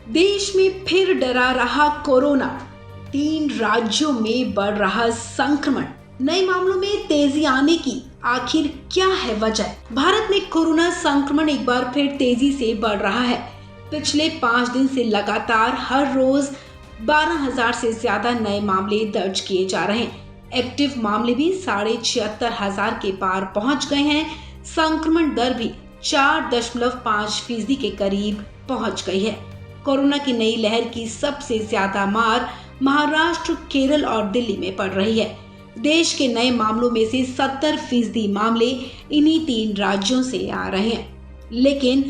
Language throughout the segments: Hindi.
देश में फिर डरा रहा कोरोना। 3 राज्यों में बढ़ रहा संक्रमण। नए मामलों में तेजी आने की आखिर क्या है वजह? भारत में कोरोना संक्रमण एक बार फिर तेजी से बढ़ रहा है। पिछले 5 दिन से लगातार हर रोज 12,000 से ज्यादा नए मामले दर्ज किए जा रहे हैं। एक्टिव मामले भी 76,500 के पार पहुंच गए हैं। संक्रमण दर भी 4.5% के करीब पहुंच गई है। कोरोना की नई लहर की सबसे ज्यादा मार महाराष्ट्र, केरल और दिल्ली में पड़ रही है। देश के नए मामलों में से 70% मामले इन्हीं 3 राज्यों से आ रहे हैं। लेकिन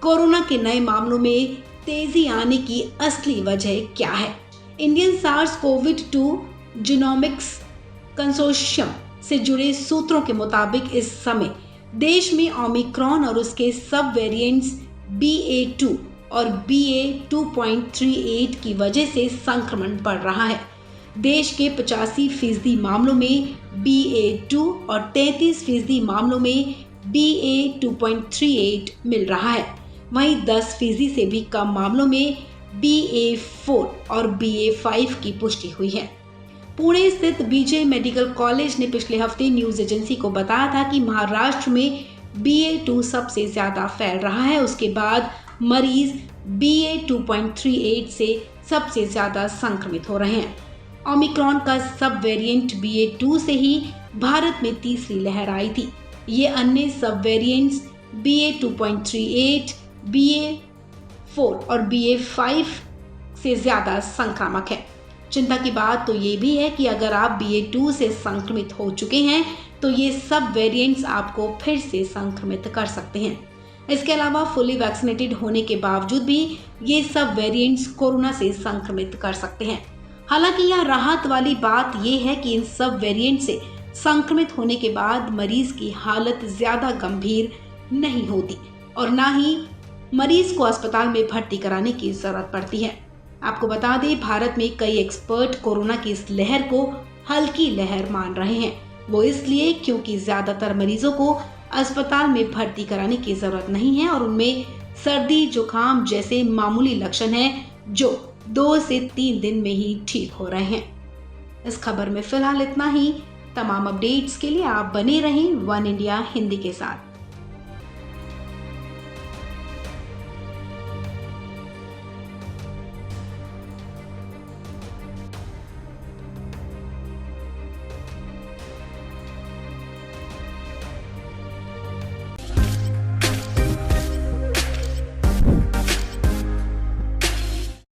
कोरोना के नए मामलों में तेजी आने की असली वजह क्या है? इंडियन SARS-CoV-2 जीनोमिक्स कंसोर्शियम से जुड़े सूत्रों के मुताबिक इस समय देश में ओमिक्रॉन और उसके सब वेरिएंट्स BA.2 और BA.2.38 की वजह से संक्रमण बढ़ रहा है। देश के 85% मामलों में BA.2 और 33% मामलों में BA.2.38 मिल रहा है। वहीं 10% से भी कम मामलों में BA.4 और BA.5 की पुष्टि हुई है। पुणे स्थित BJ मेडिकल कॉलेज ने पिछले हफ्ते न्यूज एजेंसी को बताया था कि महाराष्ट्र में BA.2 सबसे ज्यादा फैल रहा है। उसके बाद मरीज BA.2.38 से सबसे ज्यादा संक्रमित हो रहे हैं। ओमिक्रॉन का सब वेरिएंट BA.2 से ही भारत में तीसरी लहर आई थी। ये अन्य सब वेरिएंट्स BA.2.38, BA.4 और BA.5 से ज्यादा संक्रामक है। चिंता की बात तो ये भी है कि अगर आप BA.2 से संक्रमित हो चुके हैं तो ये सब वेरिएंट्स आपको फिर से संक्रमित कर सकते हैं। इसके अलावा फुली वैक्सीनेटेड होने के बावजूद भी ये सब वेरिएंट्स कोरोना से संक्रमित कर सकते हैं। हालांकि यह राहत वाली बात यह है कि इन सब वेरिएंट से संक्रमित होने के बाद मरीज की हालत ज्यादा गंभीर नहीं होती और ना ही मरीज को अस्पताल में भर्ती कराने की जरूरत पड़ती है। आपको बता दें, भारत में कई एक्सपर्ट कोरोना की इस लहर को हल्की लहर मान रहे हैं। वो इसलिए क्योंकि ज्यादातर मरीजों को अस्पताल में भर्ती कराने की जरूरत नहीं है और उनमें सर्दी, जुकाम जैसे मामूली लक्षण हैं जो 2 से 3 दिन में ही ठीक हो रहे हैं। इस खबर में फिलहाल इतना ही। तमाम अपडेट्स के लिए आप बने रहें वन इंडिया हिंदी के साथ।